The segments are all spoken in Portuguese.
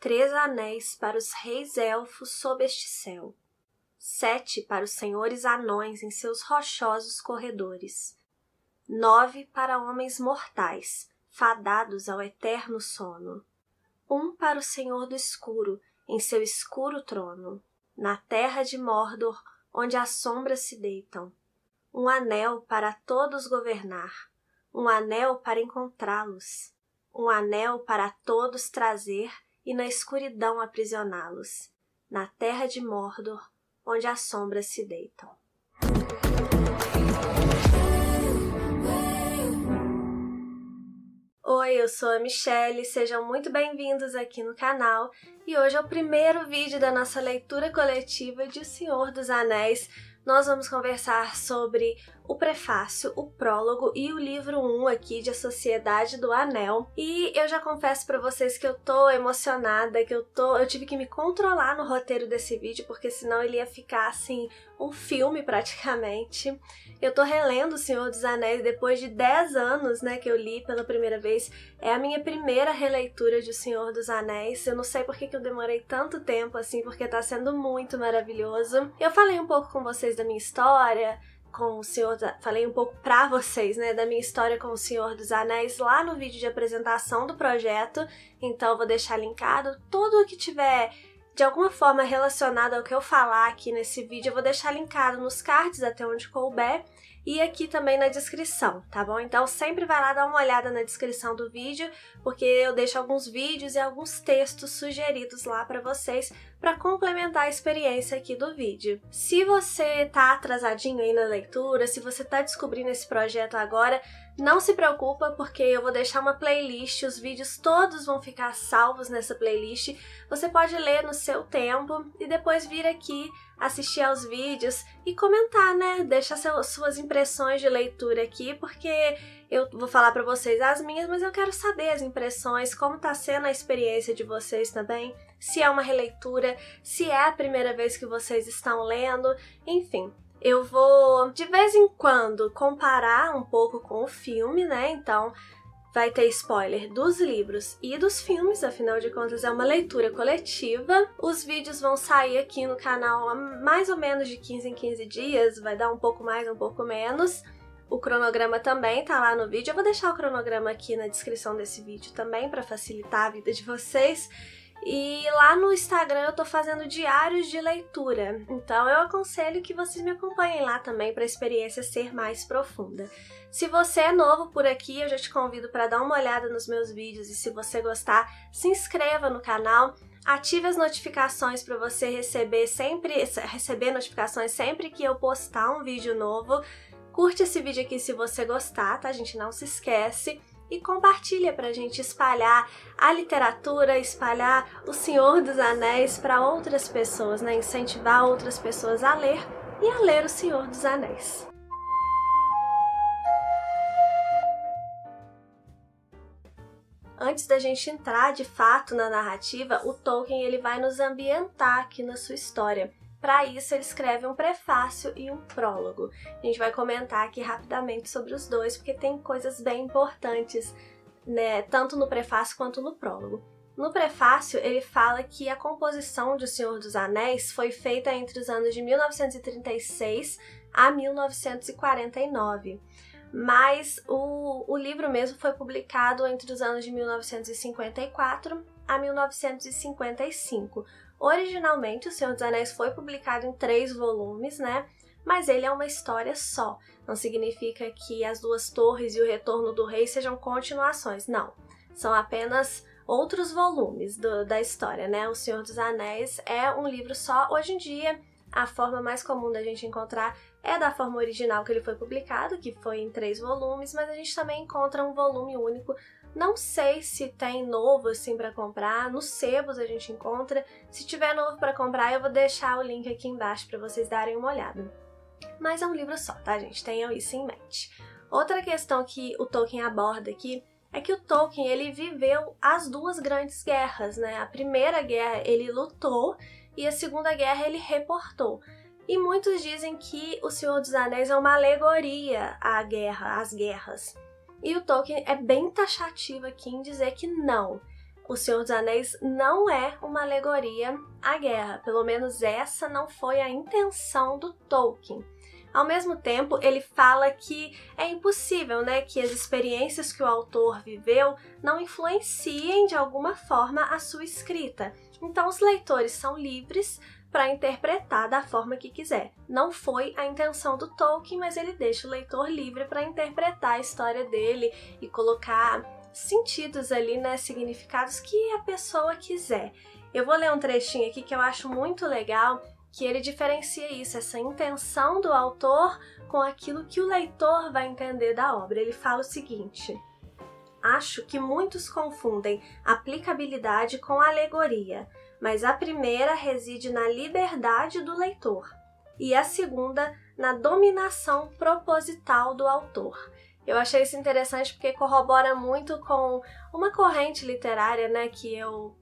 3 anéis para os reis elfos sob este céu, 7 para os senhores anões em seus rochosos corredores, 9 para homens mortais, fadados ao eterno sono, 1 para o Senhor do Escuro em seu escuro trono, na terra de Mordor, onde as sombras se deitam, um anel para todos governar, um anel para encontrá-los, um anel para todos trazer e na escuridão aprisioná-los, na terra de Mordor, onde as sombras se deitam. Oi, eu sou a Michelle, sejam muito bem-vindos aqui no canal e hoje é o primeiro vídeo da nossa leitura coletiva de O Senhor dos Anéis. Nós vamos conversar sobre o prefácio, o prólogo e o livro 1 aqui de A Sociedade do Anel. E eu já confesso pra vocês que eu tô emocionada, que eu tive que me controlar no roteiro desse vídeo, porque senão ele ia ficar assim, um filme praticamente. Eu tô relendo O Senhor dos Anéis depois de 10 anos, né, que eu li pela primeira vez. É a minha primeira releitura de O Senhor dos Anéis. Eu não sei por que eu demorei tanto tempo assim, porque tá sendo muito maravilhoso. Eu falei um pouco com vocês da minha história, com o Senhor, falei um pouco pra vocês, né, da minha história com o Senhor dos Anéis lá no vídeo de apresentação do projeto, então eu vou deixar linkado tudo o que tiver de alguma forma relacionado ao que eu falar aqui nesse vídeo, eu vou deixar linkado nos cards até onde couber e aqui também na descrição, tá bom? Então sempre vai lá dar uma olhada na descrição do vídeo, porque eu deixo alguns vídeos e alguns textos sugeridos lá pra vocês para complementar a experiência aqui do vídeo. Se você tá atrasadinho aí na leitura, se você tá descobrindo esse projeto agora, não se preocupa, porque eu vou deixar uma playlist, os vídeos todos vão ficar salvos nessa playlist. Você pode ler no seu tempo e depois vir aqui assistir aos vídeos e comentar, né? Deixa suas impressões de leitura aqui, porque eu vou falar pra vocês as minhas, mas eu quero saber as impressões, como tá sendo a experiência de vocês também, se é uma releitura, se é a primeira vez que vocês estão lendo, enfim. Eu vou, de vez em quando, comparar um pouco com o filme, né? Então, vai ter spoiler dos livros e dos filmes, afinal de contas é uma leitura coletiva. Os vídeos vão sair aqui no canal há mais ou menos de 15 em 15 dias, vai dar um pouco mais, um pouco menos. O cronograma também tá lá no vídeo, eu vou deixar o cronograma aqui na descrição desse vídeo também para facilitar a vida de vocês. E lá no Instagram eu tô fazendo diários de leitura, então eu aconselho que vocês me acompanhem lá também para a experiência ser mais profunda. Se você é novo por aqui, eu já te convido para dar uma olhada nos meus vídeos e se você gostar, se inscreva no canal, ative as notificações para você receber notificações sempre que eu postar um vídeo novo. Curte esse vídeo aqui se você gostar, tá, gente? Não se esquece. E compartilha pra gente espalhar a literatura, espalhar O Senhor dos Anéis para outras pessoas, né? Incentivar outras pessoas a ler e a ler O Senhor dos Anéis. Antes da gente entrar de fato na narrativa, o Tolkien ele vai nos ambientar aqui na sua história. Para isso, ele escreve um prefácio e um prólogo. A gente vai comentar aqui rapidamente sobre os dois, porque tem coisas bem importantes, né, tanto no prefácio quanto no prólogo. No prefácio, ele fala que a composição de O Senhor dos Anéis foi feita entre os anos de 1936 a 1949. Mas o livro mesmo foi publicado entre os anos de 1954 a 1955. Originalmente, O Senhor dos Anéis foi publicado em 3 volumes, né? Mas ele é uma história só. Não significa que As Duas Torres e O Retorno do Rei sejam continuações, não. São apenas outros volumes da história, né? O Senhor dos Anéis é um livro só. Hoje em dia, a forma mais comum da gente encontrar é da forma original que ele foi publicado, que foi em 3 volumes, mas a gente também encontra um volume único. Não sei se tem novo assim para comprar, nos sebos a gente encontra. Se tiver novo para comprar, eu vou deixar o link aqui embaixo para vocês darem uma olhada. Mas é um livro só, tá, gente? Tenham isso em mente. Outra questão que o Tolkien aborda aqui é que o Tolkien ele viveu as 2 grandes guerras, né? A Primeira Guerra ele lutou e a Segunda Guerra ele reportou. E muitos dizem que O Senhor dos Anéis é uma alegoria à guerra, às guerras. E o Tolkien é bem taxativo aqui em dizer que não. O Senhor dos Anéis não é uma alegoria à guerra, pelo menos essa não foi a intenção do Tolkien. Ao mesmo tempo, ele fala que é impossível, né, que as experiências que o autor viveu não influenciem de alguma forma a sua escrita. Então, os leitores são livres para interpretar da forma que quiser. Não foi a intenção do Tolkien, mas ele deixa o leitor livre para interpretar a história dele e colocar sentidos ali, né, significados que a pessoa quiser. Eu vou ler um trechinho aqui que eu acho muito legal, que ele diferencia isso, essa intenção do autor com aquilo que o leitor vai entender da obra. Ele fala o seguinte: acho que muitos confundem aplicabilidade com alegoria, mas a primeira reside na liberdade do leitor e a segunda na dominação proposital do autor. Eu achei isso interessante porque corrobora muito com uma corrente literária, né, que eu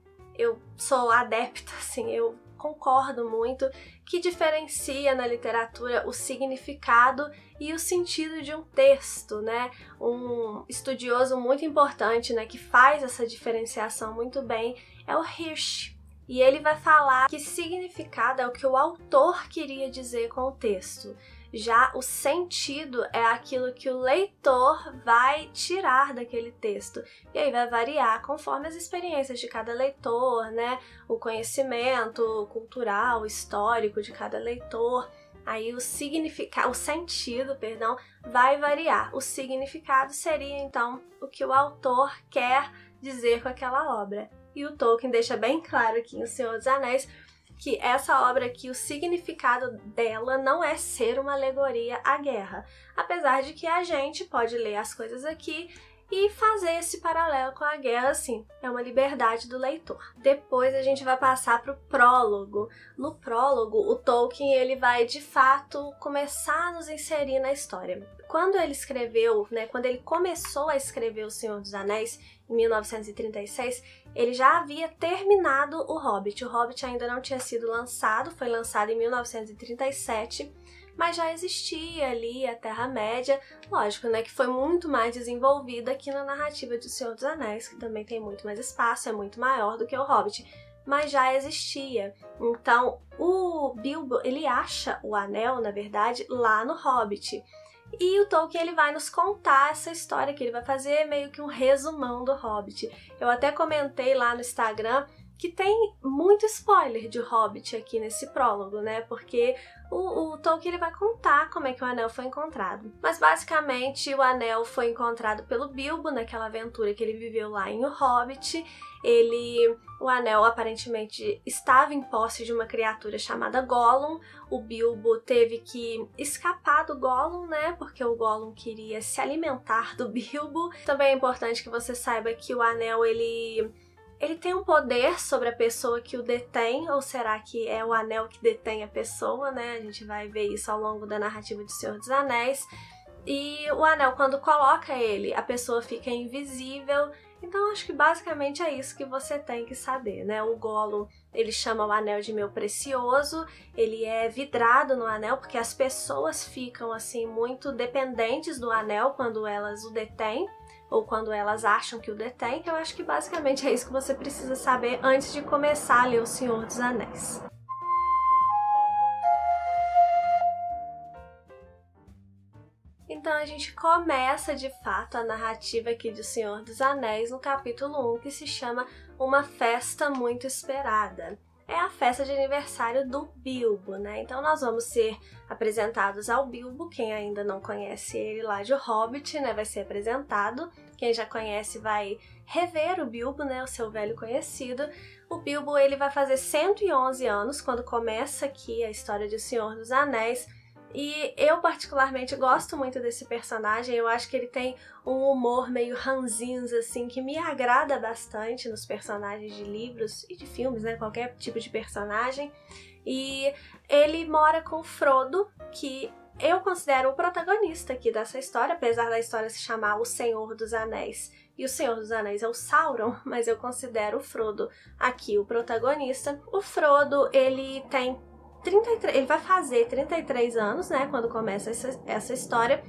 sou adepta, assim, eu concordo muito, que diferencia na literatura o significado e o sentido de um texto, né? Um estudioso muito importante, né, que faz essa diferenciação muito bem é o Hirsch. E ele vai falar que significado é o que o autor queria dizer com o texto. Já o sentido é aquilo que o leitor vai tirar daquele texto. E aí vai variar conforme as experiências de cada leitor, né? O conhecimento cultural, histórico de cada leitor. Aí o sentido, vai variar. O significado seria, então, o que o autor quer dizer com aquela obra. E o Tolkien deixa bem claro aqui em O Senhor dos Anéis que essa obra aqui, o significado dela não é ser uma alegoria à guerra. Apesar de que a gente pode ler as coisas aqui e fazer esse paralelo com a guerra, assim, é uma liberdade do leitor. Depois a gente vai passar para o prólogo. No prólogo, o Tolkien ele vai, de fato, começar a nos inserir na história. Quando ele escreveu, né, quando ele começou a escrever O Senhor dos Anéis, em 1936, ele já havia terminado O Hobbit. O Hobbit ainda não tinha sido lançado, foi lançado em 1937, mas já existia ali a Terra-média, lógico, né, que foi muito mais desenvolvida aqui na narrativa de O Senhor dos Anéis, que também tem muito mais espaço, é muito maior do que o Hobbit, mas já existia. Então, o Bilbo, ele acha o anel, na verdade, lá no Hobbit. E o Tolkien ele vai nos contar essa história que ele vai fazer meio que um resumão do Hobbit. Eu até comentei lá no Instagram que tem muito spoiler de Hobbit aqui nesse prólogo, né? Porque o Tolkien ele vai contar como é que o anel foi encontrado. Mas basicamente o anel foi encontrado pelo Bilbo naquela aventura que ele viveu lá em O Hobbit. O anel aparentemente estava em posse de uma criatura chamada Gollum. O Bilbo teve que escapar do Gollum, né? Porque o Gollum queria se alimentar do Bilbo. Também é importante que você saiba que o anel ele tem um poder sobre a pessoa que o detém, ou será que é o anel que detém a pessoa, né? A gente vai ver isso ao longo da narrativa de Senhor dos Anéis. E o anel, quando coloca ele, a pessoa fica invisível. Então, acho que basicamente é isso que você tem que saber, né? O Gollum, ele chama o anel de meu precioso, ele é vidrado no anel, porque as pessoas ficam, assim, muito dependentes do anel quando elas o detêm, ou quando elas acham que o detêm. Eu acho que basicamente é isso que você precisa saber antes de começar a ler O Senhor dos Anéis. Então a gente começa de fato a narrativa aqui de O Senhor dos Anéis no capítulo 1, que se chama Uma Festa Muito Esperada. É a festa de aniversário do Bilbo, né? Então nós vamos ser apresentados ao Bilbo, quem ainda não conhece ele lá de O Hobbit, né? Vai ser apresentado. Quem já conhece vai rever o Bilbo, né? O seu velho conhecido. O Bilbo, ele vai fazer 111 anos quando começa aqui a história de O Senhor dos Anéis. E eu particularmente gosto muito desse personagem, eu acho que ele tem um humor meio ranzinza, assim, que me agrada bastante nos personagens de livros e de filmes, né, qualquer tipo de personagem. E ele mora com o Frodo, que eu considero o protagonista aqui dessa história, apesar da história se chamar O Senhor dos Anéis. E o Senhor dos Anéis é o Sauron, mas eu considero o Frodo aqui o protagonista. O Frodo, ele vai fazer 33 anos, né, quando começa essa história,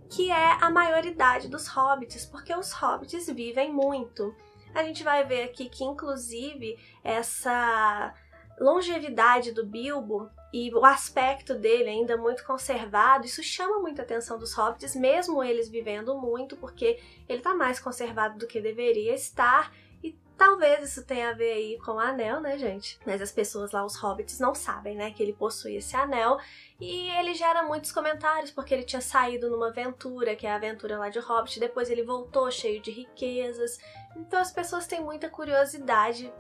que é a maioridade dos hobbits, porque os hobbits vivem muito. A gente vai ver aqui que, inclusive, essa longevidade do Bilbo e o aspecto dele ainda muito conservado, isso chama muita atenção dos hobbits, mesmo eles vivendo muito, porque ele tá mais conservado do que deveria estar, e talvez isso tenha a ver aí com o anel, né, gente? Mas as pessoas lá, os hobbits, não sabem, né, que ele possui esse anel, e ele gera muitos comentários, porque ele tinha saído numa aventura, que é a aventura lá de Hobbit, depois ele voltou cheio de riquezas, então as pessoas têm muita curiosidade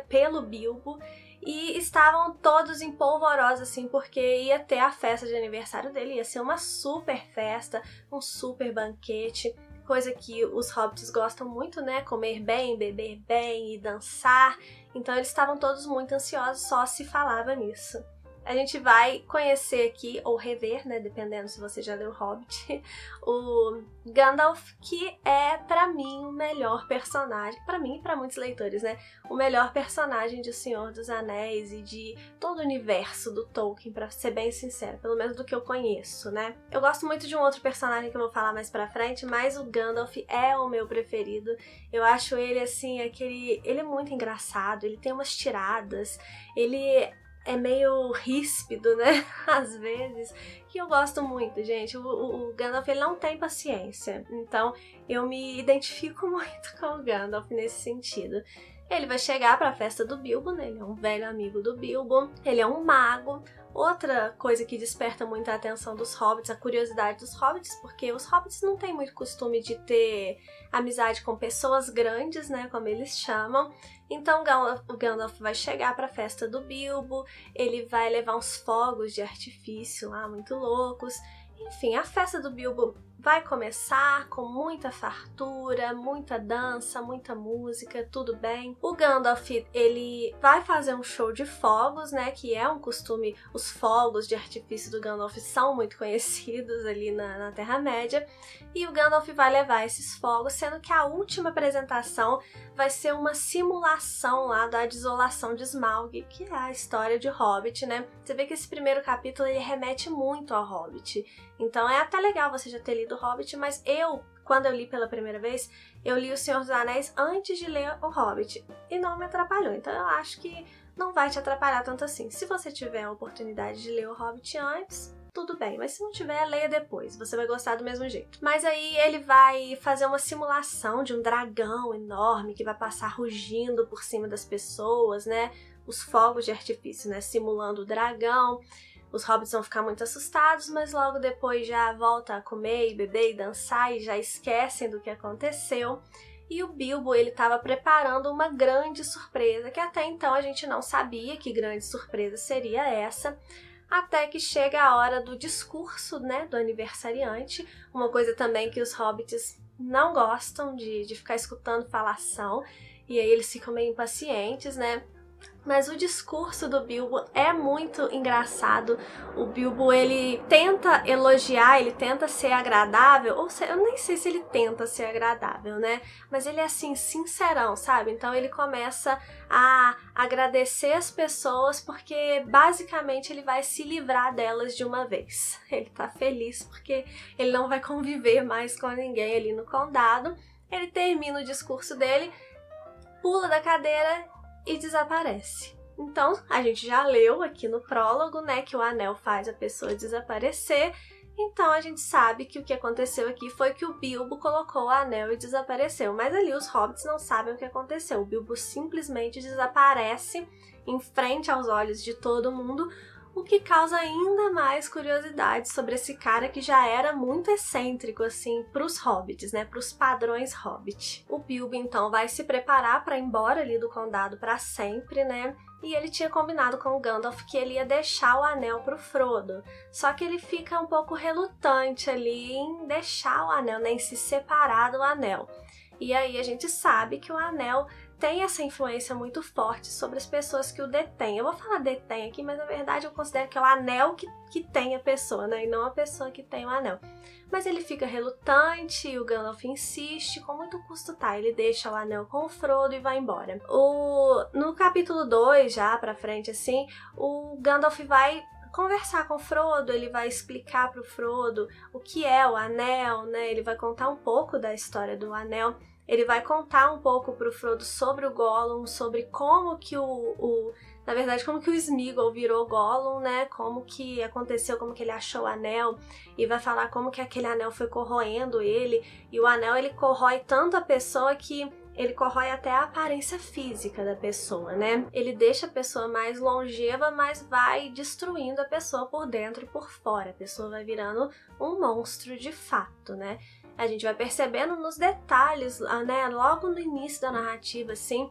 pelo Bilbo, e estavam todos em polvorosa, assim, porque ia ter a festa de aniversário dele, ia ser uma super festa, um super banquete, coisa que os hobbits gostam muito, né? Comer bem, beber bem e dançar. Então eles estavam todos muito ansiosos, só se falava nisso. A gente vai conhecer aqui, ou rever, né, dependendo se você já leu Hobbit, o Gandalf, que é, pra mim, o melhor personagem, pra mim e pra muitos leitores, né, o melhor personagem de O Senhor dos Anéis e de todo o universo do Tolkien, pra ser bem sincera, pelo menos do que eu conheço, né. Eu gosto muito de um outro personagem que eu vou falar mais pra frente, mas o Gandalf é o meu preferido. Eu acho ele, assim, ele é muito engraçado, ele tem umas tiradas, ele é meio ríspido, né, às vezes, que eu gosto muito, gente. O Gandalf, ele não tem paciência, então eu me identifico muito com o Gandalf nesse sentido. Ele vai chegar para a festa do Bilbo, né, ele é um velho amigo do Bilbo, ele é um mago. Outra coisa que desperta muita atenção dos hobbits, a curiosidade dos hobbits, porque os hobbits não têm muito costume de ter amizade com pessoas grandes, né, como eles chamam. Então o Gandalf vai chegar para a festa do Bilbo, ele vai levar uns fogos de artifício lá, muito loucos. Enfim, a festa do Bilbo vai começar com muita fartura, muita dança, muita música, tudo bem. O Gandalf, ele vai fazer um show de fogos, né, que é um costume, os fogos de artifício do Gandalf são muito conhecidos ali na Terra-média, e o Gandalf vai levar esses fogos, sendo que a última apresentação vai ser uma simulação lá da Desolação de Smaug, que é a história de Hobbit, né. Você vê que esse primeiro capítulo, ele remete muito ao Hobbit, então é até legal você já ter lido o Hobbit, mas quando eu li pela primeira vez, eu li O Senhor dos Anéis antes de ler o Hobbit, e não me atrapalhou, então eu acho que não vai te atrapalhar tanto assim. Se você tiver a oportunidade de ler o Hobbit antes, tudo bem, mas se não tiver, leia depois, você vai gostar do mesmo jeito. Mas aí ele vai fazer uma simulação de um dragão enorme que vai passar rugindo por cima das pessoas, né, os fogos de artifício, né, simulando o dragão. Os hobbits vão ficar muito assustados, mas logo depois já volta a comer e beber e dançar e já esquecem do que aconteceu. E o Bilbo, ele estava preparando uma grande surpresa, que até então a gente não sabia que grande surpresa seria essa, até que chega a hora do discurso, né, do aniversariante, uma coisa também que os hobbits não gostam de ficar escutando falação, e aí eles ficam meio impacientes, né? Mas o discurso do Bilbo é muito engraçado. O Bilbo, ele tenta elogiar, ele tenta ser agradável, ou seja, eu nem sei se ele tenta ser agradável, né? Mas ele é assim, sincerão, sabe? Então ele começa a agradecer as pessoas porque basicamente ele vai se livrar delas de uma vez. Ele tá feliz porque ele não vai conviver mais com ninguém ali no condado. Ele termina o discurso dele, pula da cadeira e desaparece. Então, a gente já leu aqui no prólogo, né, que o anel faz a pessoa desaparecer, então a gente sabe que o que aconteceu aqui foi que o Bilbo colocou o anel e desapareceu, mas ali os hobbits não sabem o que aconteceu. O Bilbo simplesmente desaparece em frente aos olhos de todo mundo, o que causa ainda mais curiosidade sobre esse cara que já era muito excêntrico, assim, pros hobbits, né, pros padrões hobbit. O Bilbo, então, vai se preparar para ir embora ali do condado para sempre, né, e ele tinha combinado com o Gandalf que ele ia deixar o anel pro Frodo, só que ele fica um pouco relutante ali em deixar o anel, né, em se separar do anel. E aí a gente sabe que o anel tem essa influência muito forte sobre as pessoas que o detêm. Eu vou falar detém aqui, mas na verdade eu considero que é o anel que tem a pessoa, né? E não a pessoa que tem o anel. Mas ele fica relutante e o Gandalf insiste, com muito custo tá. Ele deixa o anel com o Frodo e vai embora. No capítulo 2, já pra frente assim, o Gandalf vai conversar com o Frodo, ele vai explicar pro Frodo o que é o anel, né? Ele vai contar um pouco da história do anel. ele vai contar um pouco pro Frodo sobre o Gollum, sobre como que na verdade, como que o Sméagol virou Gollum, né? Como que aconteceu, como que ele achou o anel. E vai falar como que aquele anel foi corroendo ele. E o anel, ele corrói tanto a pessoa que ele corrói até a aparência física da pessoa, né? Ele deixa a pessoa mais longeva, mas vai destruindo a pessoa por dentro e por fora. A pessoa vai virando um monstro de fato, né? A gente vai percebendo nos detalhes, né? Logo no início da narrativa, assim,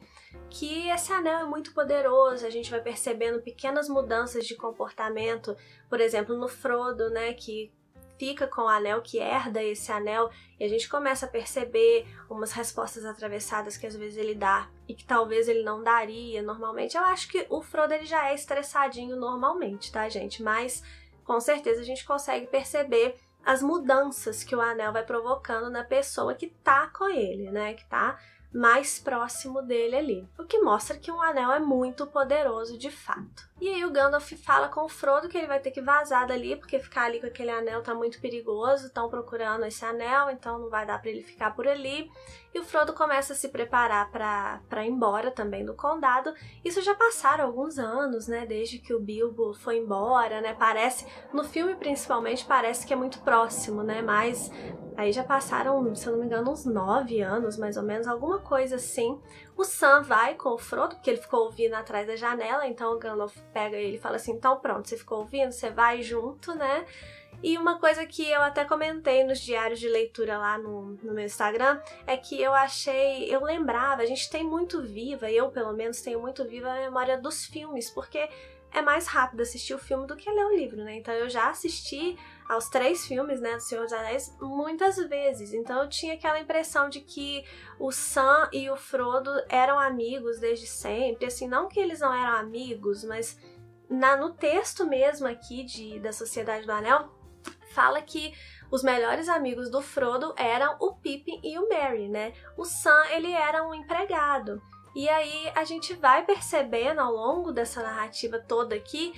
que esse anel é muito poderoso. A gente vai percebendo pequenas mudanças de comportamento, por exemplo, no Frodo, né? Que fica com o anel, que herda esse anel, e a gente começa a perceber umas respostas atravessadas que às vezes ele dá e que talvez ele não daria normalmente. Eu acho que o Frodo ele já é estressadinho normalmente, tá, gente? Mas com certeza a gente consegue perceber as mudanças que o anel vai provocando na pessoa que tá com ele, né? Que tá mais próximo dele ali. O que mostra que um anel é muito poderoso de fato. E aí o Gandalf fala com o Frodo que ele vai ter que vazar dali, porque ficar ali com aquele anel tá muito perigoso, estão procurando esse anel, então não vai dar pra ele ficar por ali. E o Frodo começa a se preparar pra ir embora também do condado. Isso já passaram alguns anos, né, desde que o Bilbo foi embora, né, parece, no filme principalmente, parece que é muito próximo, né, mas aí já passaram, se eu não me engano, uns 9 anos, mais ou menos, alguma coisa assim. O Sam vai com o Frodo, porque ele ficou ouvindo atrás da janela, então o Gandalf pega ele e fala assim, então pronto, você ficou ouvindo, você vai junto, né? E uma coisa que eu até comentei nos diários de leitura lá no meu Instagram, é que eu lembrava, a gente tem muito viva, eu pelo menos tenho muito viva a memória dos filmes, porque é mais rápido assistir o filme do que ler o livro, né? Então eu já assisti aos 3 filmes, né, do Senhor dos Anéis muitas vezes. Então eu tinha aquela impressão de que o Sam e o Frodo eram amigos desde sempre. Assim, não que eles não eram amigos, mas no texto mesmo aqui da Sociedade do Anel, fala que os melhores amigos do Frodo eram o Pippin e o Merry, né? O Sam, ele era um empregado. E aí a gente vai percebendo ao longo dessa narrativa toda aqui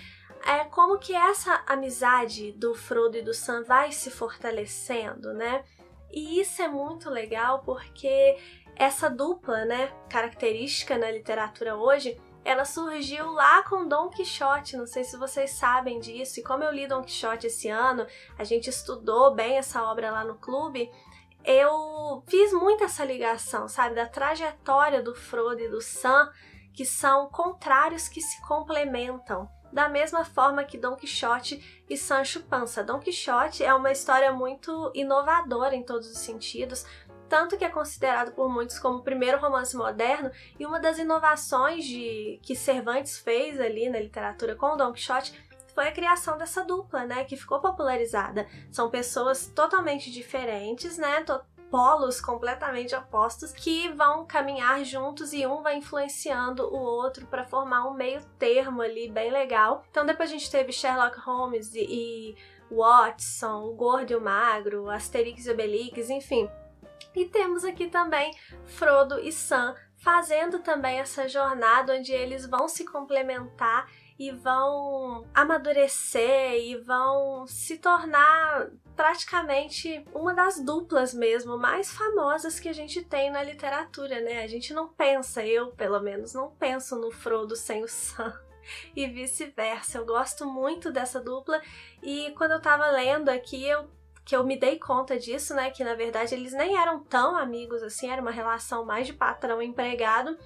como que essa amizade do Frodo e do Sam vai se fortalecendo, né? E isso é muito legal porque essa dupla, né, característica na literatura hoje, ela surgiu lá com Dom Quixote, não sei se vocês sabem disso, e como eu li Dom Quixote esse ano, a gente estudou bem essa obra lá no clube, eu fiz muito essa ligação, sabe, da trajetória do Frodo e do Sam, que são contrários que se complementam, da mesma forma que Dom Quixote e Sancho Panza. Dom Quixote é uma história muito inovadora em todos os sentidos, tanto que é considerado por muitos como o primeiro romance moderno, e uma das inovações que Cervantes fez ali na literatura com o Dom Quixote foi a criação dessa dupla, né, que ficou popularizada. São pessoas totalmente diferentes, né, polos completamente opostos que vão caminhar juntos e um vai influenciando o outro para formar um meio termo ali bem legal. Então depois a gente teve Sherlock Holmes e Watson, o Gordo e o Magro, Asterix e Obelix, enfim. E temos aqui também Frodo e Sam fazendo também essa jornada onde eles vão se complementar e vão amadurecer e vão se tornar praticamente uma das duplas mesmo mais famosas que a gente tem na literatura, né? A gente não pensa, eu pelo menos não penso no Frodo sem o Sam e vice-versa. Eu gosto muito dessa dupla e quando eu tava lendo aqui que eu me dei conta disso, né, que na verdade eles nem eram tão amigos assim, era uma relação mais de patrão e empregado,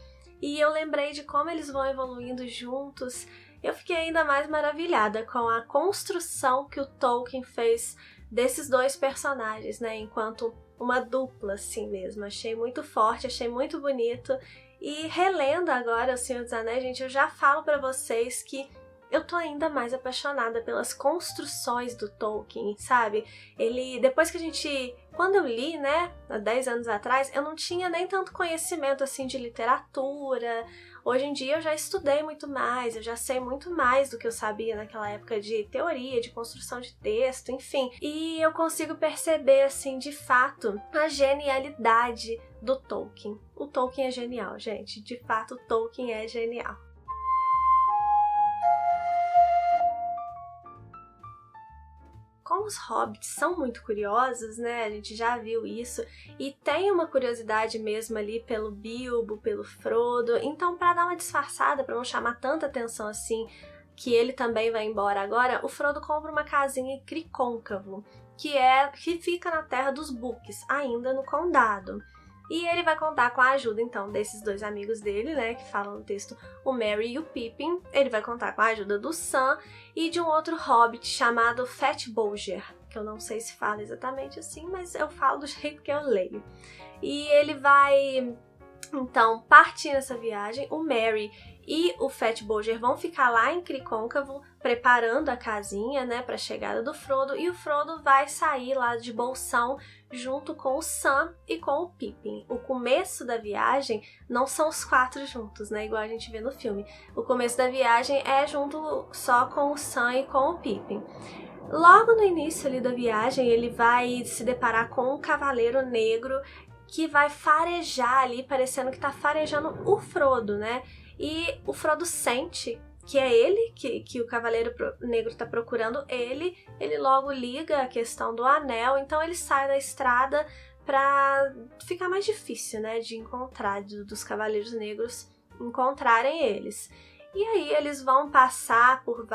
e eu lembrei de como eles vão evoluindo juntos. Eu fiquei ainda mais maravilhada com a construção que o Tolkien fez desses dois personagens, né, enquanto uma dupla assim mesmo. Achei muito forte, achei muito bonito, e relendo agora O Senhor dos Anéis, gente, eu já falo pra vocês que eu tô ainda mais apaixonada pelas construções do Tolkien, sabe? Depois que quando eu li, né, há 10 anos atrás, eu não tinha nem tanto conhecimento, assim, de literatura. Hoje em dia eu já estudei muito mais, eu já sei muito mais do que eu sabia naquela época de teoria, de construção de texto, enfim. E eu consigo perceber, assim, de fato, a genialidade do Tolkien. O Tolkien é genial, gente. De fato, o Tolkien é genial. como os hobbits são muito curiosos, né, a gente já viu isso, e tem uma curiosidade mesmo ali pelo Bilbo, pelo Frodo, então para dar uma disfarçada, para não chamar tanta atenção assim, que ele também vai embora agora, o Frodo compra uma casinha em Cricôncavo, que fica na terra dos Books, ainda no condado. E ele vai contar com a ajuda, então, desses dois amigos dele, né, que falam no texto, o Merry e o Pippin. Ele vai contar com a ajuda do Sam e de um outro hobbit chamado Fat Bolger, que eu não sei se fala exatamente assim, mas eu falo do jeito que eu leio. E ele vai, então, partir nessa viagem. O Merry e o Fat Bolger vão ficar lá em Cricôncavo preparando a casinha, né, para a chegada do Frodo, e o Frodo vai sair lá de Bolsão junto com o Sam e com o Pippin. O começo da viagem não são os quatro juntos, né, igual a gente vê no filme. O começo da viagem é junto só com o Sam e com o Pippin. Logo no início ali da viagem, ele vai se deparar com um cavaleiro negro que vai farejar ali, parecendo que tá farejando o Frodo, né? E o Frodo sente que é ele, que o Cavaleiro Negro tá procurando ele logo liga a questão do anel, então ele sai da estrada pra ficar mais difícil, né, de encontrar, dos Cavaleiros Negros encontrarem eles. E aí eles vão passar por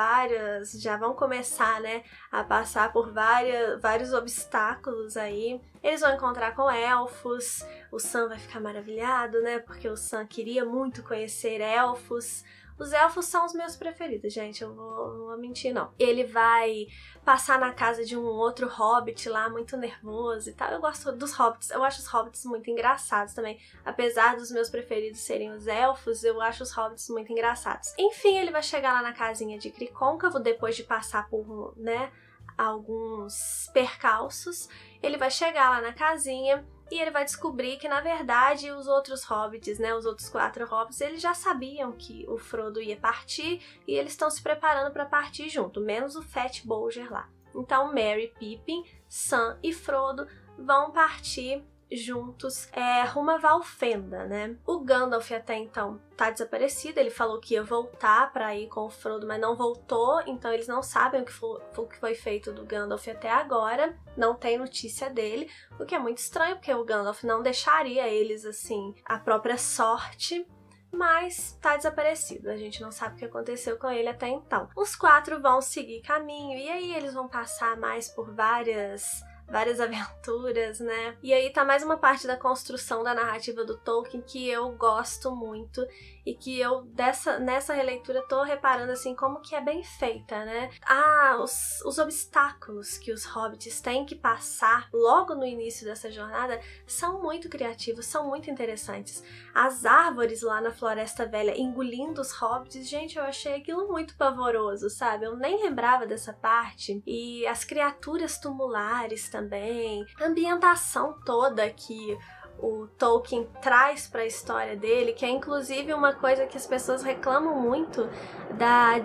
já vão começar, né, a passar por vários obstáculos aí. Eles vão encontrar com elfos, o Sam vai ficar maravilhado, né, porque o Sam queria muito conhecer elfos. Os elfos são os meus preferidos, gente, eu não vou mentir, não. Ele vai passar na casa de um outro hobbit lá, muito nervoso e tal. Eu gosto dos hobbits, eu acho os hobbits muito engraçados também. Apesar dos meus preferidos serem os elfos, eu acho os hobbits muito engraçados. Enfim, ele vai chegar lá na casinha de Cricôncavo, depois de passar por, né, alguns percalços. Ele vai chegar lá na casinha e ele vai descobrir que, na verdade, os outros hobbits, né, os outros 4 hobbits, eles já sabiam que o Frodo ia partir e eles estão se preparando para partir junto, menos o Fat Bolger lá. Então, Merry, Pippin, Sam e Frodo vão partir juntos rumo a Valfenda, né? O Gandalf até então tá desaparecido, ele falou que ia voltar pra ir com o Frodo, mas não voltou, então eles não sabem o que foi feito do Gandalf até agora, não tem notícia dele, o que é muito estranho, porque o Gandalf não deixaria eles, assim, à própria sorte, mas tá desaparecido, a gente não sabe o que aconteceu com ele até então. Os 4 vão seguir caminho, e aí eles vão passar mais por várias aventuras, né? E aí tá mais uma parte da construção da narrativa do Tolkien que eu gosto muito e que eu, nessa releitura, tô reparando, assim, como que é bem feita, né? Os obstáculos que os hobbits têm que passar logo no início dessa jornada são muito criativos, são muito interessantes. As árvores lá na Floresta Velha engolindo os hobbits, gente, eu achei aquilo muito pavoroso, sabe? Eu nem lembrava dessa parte. E as criaturas tumulares também, a ambientação toda que o Tolkien traz para a história dele, que é inclusive uma coisa que as pessoas reclamam muito da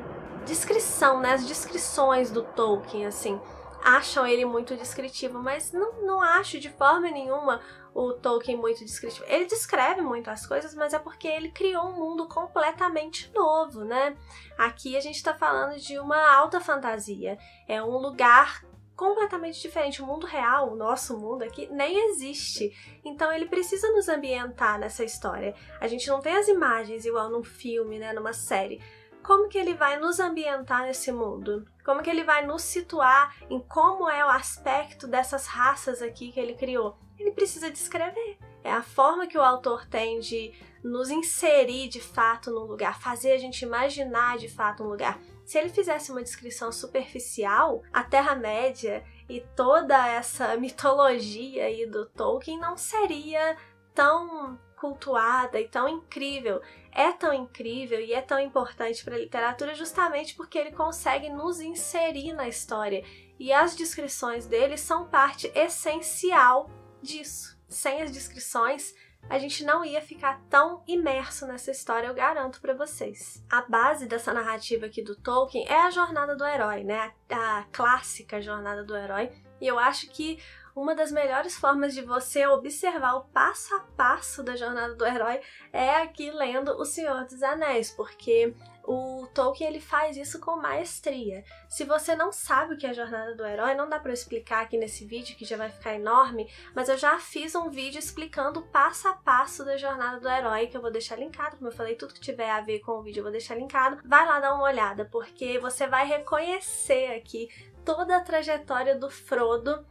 descrição, né? As descrições do Tolkien, assim, acham ele muito descritivo, mas não acho de forma nenhuma o Tolkien muito descritivo. Ele descreve muito as coisas, mas é porque ele criou um mundo completamente novo, né? Aqui a gente tá falando de uma alta fantasia, é um lugar completamente diferente. O mundo real, o nosso mundo aqui, nem existe. Então ele precisa nos ambientar nessa história. A gente não tem as imagens igual num filme, né, numa série. Como que ele vai nos ambientar nesse mundo? Como que ele vai nos situar em como é o aspecto dessas raças aqui que ele criou? Ele precisa descrever. É a forma que o autor tem de nos inserir de fato num lugar, fazer a gente imaginar de fato um lugar. Se ele fizesse uma descrição superficial, a Terra-média e toda essa mitologia aí do Tolkien não seria tão cultuada e tão incrível. É tão incrível e é tão importante para a literatura justamente porque ele consegue nos inserir na história. E as descrições dele são parte essencial disso. Sem as descrições, a gente não ia ficar tão imerso nessa história, eu garanto pra vocês. A base dessa narrativa aqui do Tolkien é a jornada do herói, né? A clássica jornada do herói. E eu acho que uma das melhores formas de você observar o passo a passo da jornada do herói é aqui lendo O Senhor dos Anéis, porque o Tolkien ele faz isso com maestria. Se você não sabe o que é a jornada do herói, não dá pra eu explicar aqui nesse vídeo, que já vai ficar enorme, mas eu já fiz um vídeo explicando o passo a passo da jornada do herói, que eu vou deixar linkado, como eu falei, tudo que tiver a ver com o vídeo eu vou deixar linkado. Vai lá dar uma olhada, porque você vai reconhecer aqui toda a trajetória do Frodo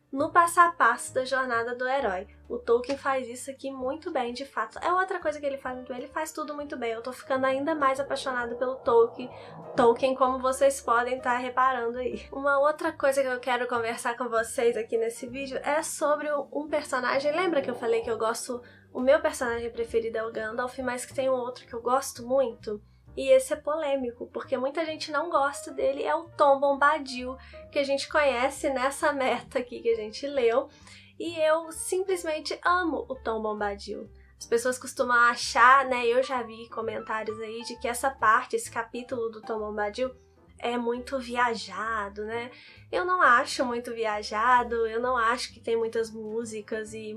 no passo a passo da jornada do herói. O Tolkien faz isso aqui muito bem, de fato. É outra coisa que ele faz muito bem, ele faz tudo muito bem. Eu tô ficando ainda mais apaixonada pelo Tolkien, como vocês podem estar reparando aí. Uma outra coisa que eu quero conversar com vocês aqui nesse vídeo é sobre um personagem. Lembra que eu falei que eu gosto... O meu personagem preferido é o Gandalf, mas que tem um outro que eu gosto muito? E esse é polêmico, porque muita gente não gosta dele, é o Tom Bombadil, que a gente conhece nessa meta aqui que a gente leu, e eu simplesmente amo o Tom Bombadil. As pessoas costumam achar, né, eu já vi comentários aí de que essa parte, esse capítulo do Tom Bombadil é muito viajado, né? Eu não acho muito viajado, eu não acho que tem muitas músicas e,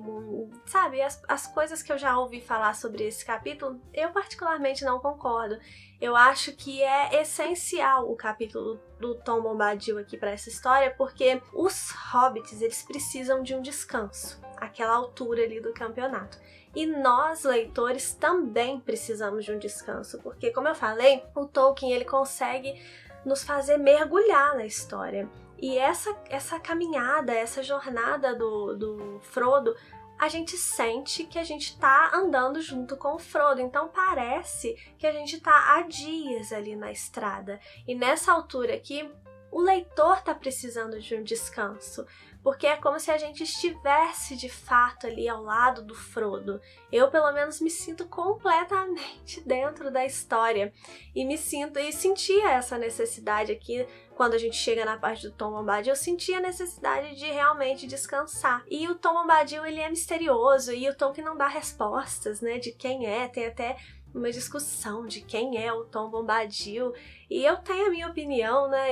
sabe, as coisas que eu já ouvi falar sobre esse capítulo, eu particularmente não concordo. Eu acho que é essencial o capítulo do Tom Bombadil aqui para essa história, porque os hobbits, eles precisam de um descanso, aquela altura ali do campeonato. E nós, leitores, também precisamos de um descanso, porque, como eu falei, o Tolkien, ele consegue nos fazer mergulhar na história. E essa caminhada, essa jornada do Frodo, a gente sente que a gente tá andando junto com o Frodo, então parece que a gente tá há dias ali na estrada. E nessa altura aqui, o leitor tá precisando de um descanso, porque é como se a gente estivesse de fato ali ao lado do Frodo. Eu, pelo menos, me sinto completamente dentro da história e sentia essa necessidade aqui. Quando a gente chega na parte do Tom Bombadil, eu sentia a necessidade de realmente descansar. E o Tom Bombadil, ele é misterioso, e o Tolkien não dá respostas, né, de quem é, tem até uma discussão de quem é o Tom Bombadil, e eu tenho a minha opinião, né,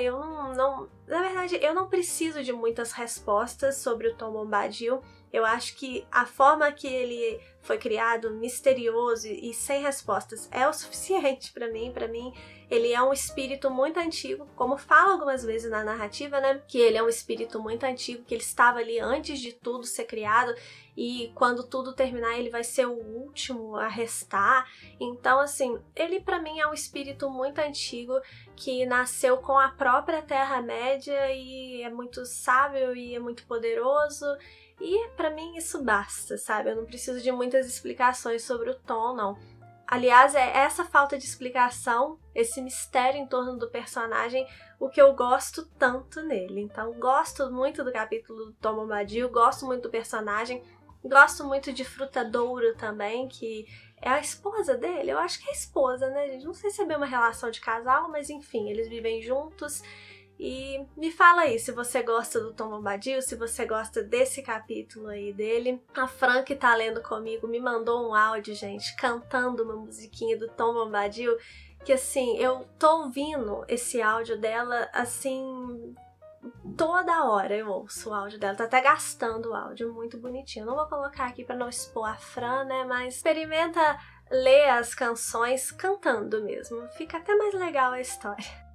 na verdade, eu não preciso de muitas respostas sobre o Tom Bombadil. Eu acho que a forma que ele foi criado, misterioso e sem respostas, é o suficiente pra mim. Pra mim, ele é um espírito muito antigo, como fala algumas vezes na narrativa, né? Que ele é um espírito muito antigo, que ele estava ali antes de tudo ser criado, e quando tudo terminar, ele vai ser o último a restar. Então, assim, ele pra mim é um espírito muito antigo, que nasceu com a própria Terra-média e é muito sábio e é muito poderoso. E pra mim isso basta, sabe? Eu não preciso de muitas explicações sobre o Tom, não. Aliás, é essa falta de explicação, esse mistério em torno do personagem, o que eu gosto tanto nele. Então, gosto muito do capítulo do Tom Bombadil, gosto muito do personagem, gosto muito de Frutadouro também, que é a esposa dele. Eu acho que é a esposa, né, gente? Não sei se é bem uma relação de casal, mas enfim, eles vivem juntos. E me fala aí se você gosta do Tom Bombadil, se você gosta desse capítulo aí dele. A Fran, que tá lendo comigo, me mandou um áudio, gente, cantando uma musiquinha do Tom Bombadil, que assim, eu tô ouvindo esse áudio dela, assim, toda hora eu ouço o áudio dela, tá até gastando o áudio, muito bonitinho. Não vou colocar aqui pra não expor a Fran, né, mas experimenta ler as canções cantando mesmo, fica até mais legal a história.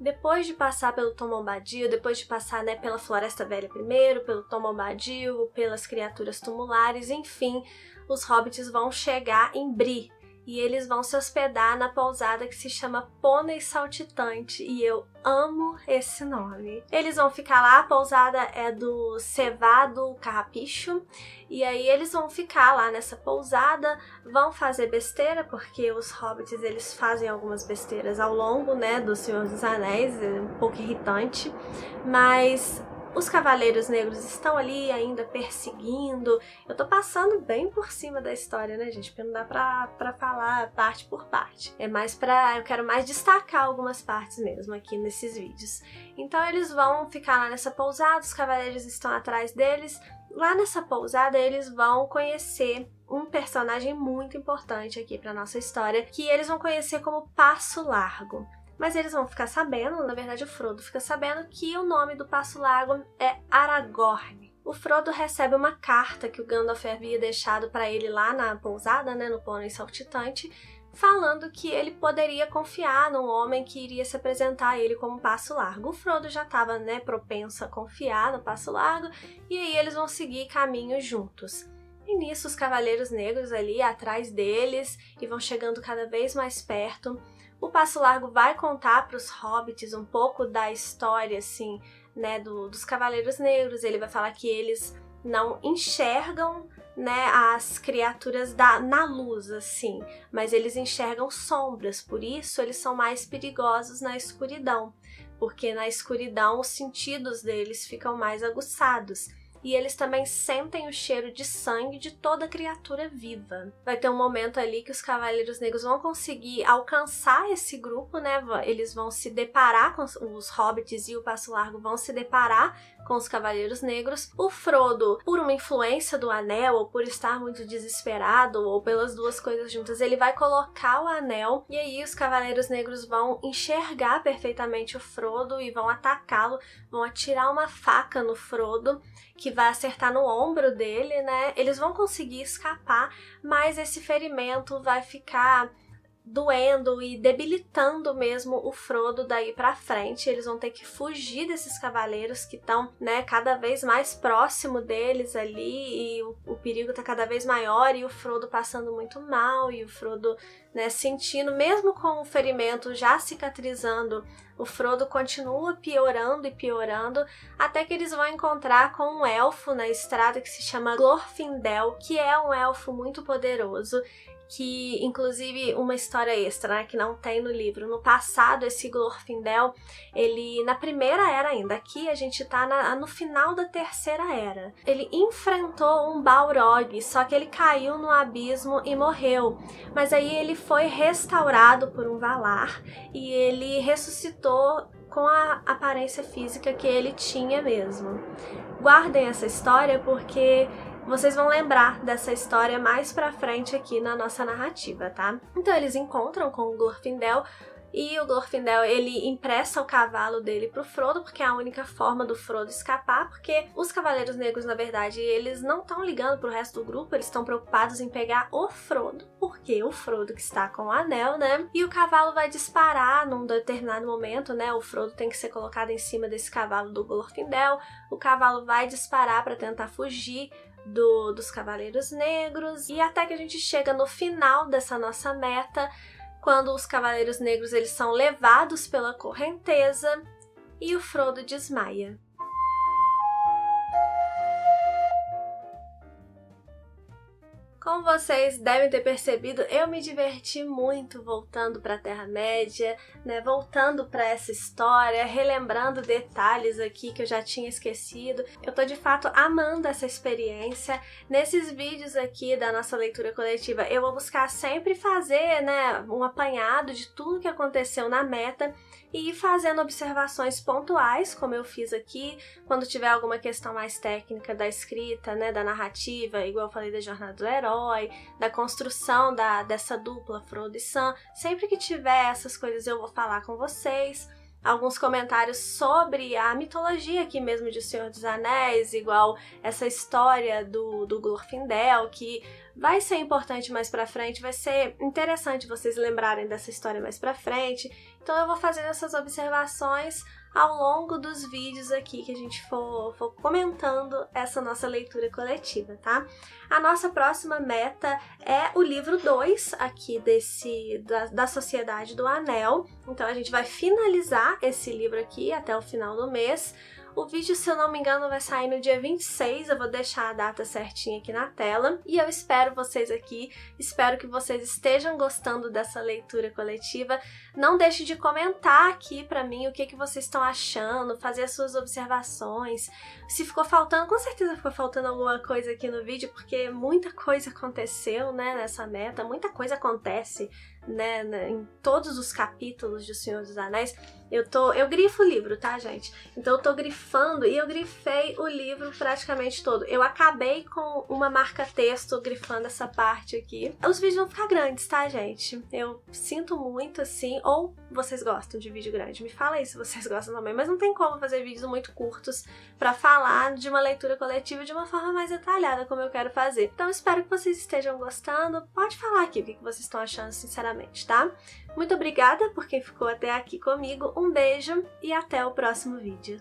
Depois de passar pelo Tom Bombadil, depois de passar, né, pela Floresta Velha primeiro, pelo Tom Bombadil, pelas criaturas tumulares, enfim, os hobbits vão chegar em Bree. E eles vão se hospedar na pousada que se chama Pônei Saltitante, e eu amo esse nome. Eles vão ficar lá, a pousada é do Cevado Carrapicho, e aí eles vão ficar lá nessa pousada, vão fazer besteira, porque os hobbits, eles fazem algumas besteiras ao longo, né, do Senhor dos Anéis, é um pouco irritante, mas os Cavaleiros Negros estão ali ainda perseguindo. Eu tô passando bem por cima da história, né, gente? Porque não dá pra falar parte por parte. É mais eu quero mais destacar algumas partes mesmo aqui nesses vídeos. Então eles vão ficar lá nessa pousada, os Cavaleiros estão atrás deles. Lá nessa pousada eles vão conhecer um personagem muito importante aqui pra nossa história, que eles vão conhecer como Passo Largo. Mas eles vão ficar sabendo, na verdade o Frodo fica sabendo, que o nome do Passo Largo é Aragorn. o Frodo recebe uma carta que o Gandalf havia deixado para ele lá na pousada, né, no Pônei Saltitante, falando que ele poderia confiar num homem que iria se apresentar a ele como Passo Largo. O Frodo já estava, né, propenso a confiar no Passo Largo, e aí eles vão seguir caminho juntos. E nisso os Cavaleiros Negros ali atrás deles e vão chegando cada vez mais perto. O Passo Largo vai contar para os hobbits um pouco da história, assim, né, dos Cavaleiros Negros. Ele vai falar que eles não enxergam, né, as criaturas na luz, assim, mas eles enxergam sombras, por isso eles são mais perigosos na escuridão, porque na escuridão os sentidos deles ficam mais aguçados. E eles também sentem o cheiro de sangue de toda criatura viva. Vai ter um momento ali que os Cavaleiros Negros vão conseguir alcançar esse grupo, né? Eles vão se deparar com os Hobbits e o Passo Largo vão se deparar com os Cavaleiros Negros. O Frodo, por uma influência do anel, ou por estar muito desesperado, ou pelas duas coisas juntas, ele vai colocar o anel e aí os Cavaleiros Negros vão enxergar perfeitamente o Frodo e vão atacá-lo, vão atirar uma faca no Frodo, que vai acertar no ombro dele, né? Eles vão conseguir escapar, mas esse ferimento vai ficar doendo e debilitando mesmo o Frodo daí pra frente. Eles vão ter que fugir desses cavaleiros que estão, né, cada vez mais próximo deles ali, e o perigo tá cada vez maior, e o Frodo passando muito mal, e o Frodo, né, sentindo, mesmo com o ferimento já cicatrizando, o Frodo continua piorando e piorando, até que eles vão encontrar com um elfo na estrada que se chama Glorfindel, que é um elfo muito poderoso, que, inclusive, uma história extra, né, que não tem no livro. No passado, esse Glorfindel, ele, na primeira era ainda, aqui a gente tá no final da terceira era, ele enfrentou um Balrog, só que ele caiu no abismo e morreu. Mas aí ele foi restaurado por um Valar e ele ressuscitou com a aparência física que ele tinha mesmo. Guardem essa história porque vocês vão lembrar dessa história mais pra frente aqui na nossa narrativa, tá? Então eles encontram com o Glorfindel e o Glorfindel, ele empresta o cavalo dele pro Frodo, porque é a única forma do Frodo escapar, porque os Cavaleiros Negros, na verdade, eles não estão ligando pro resto do grupo, eles estão preocupados em pegar o Frodo, porque o Frodo que está com o anel, né? E o cavalo vai disparar num determinado momento, né? O Frodo tem que ser colocado em cima desse cavalo do Glorfindel, o cavalo vai disparar para tentar fugir dos Cavaleiros Negros, e até que a gente chega no final dessa nossa meta, quando os Cavaleiros Negros eles são levados pela correnteza e o Frodo desmaia. Como vocês devem ter percebido, eu me diverti muito voltando para a Terra-média, né? Voltando para essa história, relembrando detalhes aqui que eu já tinha esquecido. Eu tô de fato amando essa experiência. Nesses vídeos aqui da nossa leitura coletiva, eu vou buscar sempre fazer, né, um apanhado de tudo que aconteceu na meta e ir fazendo observações pontuais, como eu fiz aqui, quando tiver alguma questão mais técnica da escrita, né, da narrativa, igual eu falei da jornada do herói, da construção dessa dupla Frodo e Sam. Sempre que tiver essas coisas eu vou falar com vocês. Alguns comentários sobre a mitologia aqui mesmo de O Senhor dos Anéis, igual essa história do Glorfindel, que vai ser importante mais pra frente, vai ser interessante vocês lembrarem dessa história mais pra frente. Então eu vou fazendo essas observações ao longo dos vídeos aqui que a gente for comentando essa nossa leitura coletiva, tá? A nossa próxima meta é o livro 2 aqui da Sociedade do Anel. Então a gente vai finalizar esse livro aqui até o final do mês. O vídeo, se eu não me engano, vai sair no dia 26, eu vou deixar a data certinha aqui na tela. E eu espero vocês aqui, espero que vocês estejam gostando dessa leitura coletiva. Não deixe de comentar aqui pra mim o que vocês estão achando, fazer as suas observações. Se ficou faltando, com certeza ficou faltando alguma coisa aqui no vídeo, porque muita coisa aconteceu, né, nessa meta, muita coisa acontece né, em todos os capítulos de O Senhor dos Anéis. Eu grifo o livro, tá, gente? Então eu tô grifando e eu grifei o livro praticamente todo. Eu acabei com uma marca-texto grifando essa parte aqui. Os vídeos vão ficar grandes, tá, gente? Eu sinto muito, assim, ou vocês gostam de vídeo grande? Me fala aí se vocês gostam também, mas não tem como fazer vídeos muito curtos pra falar de uma leitura coletiva de uma forma mais detalhada, como eu quero fazer. Então espero que vocês estejam gostando. Pode falar aqui o que vocês estão achando, sinceramente, tá? Muito obrigada por quem ficou até aqui comigo, um beijo e até o próximo vídeo.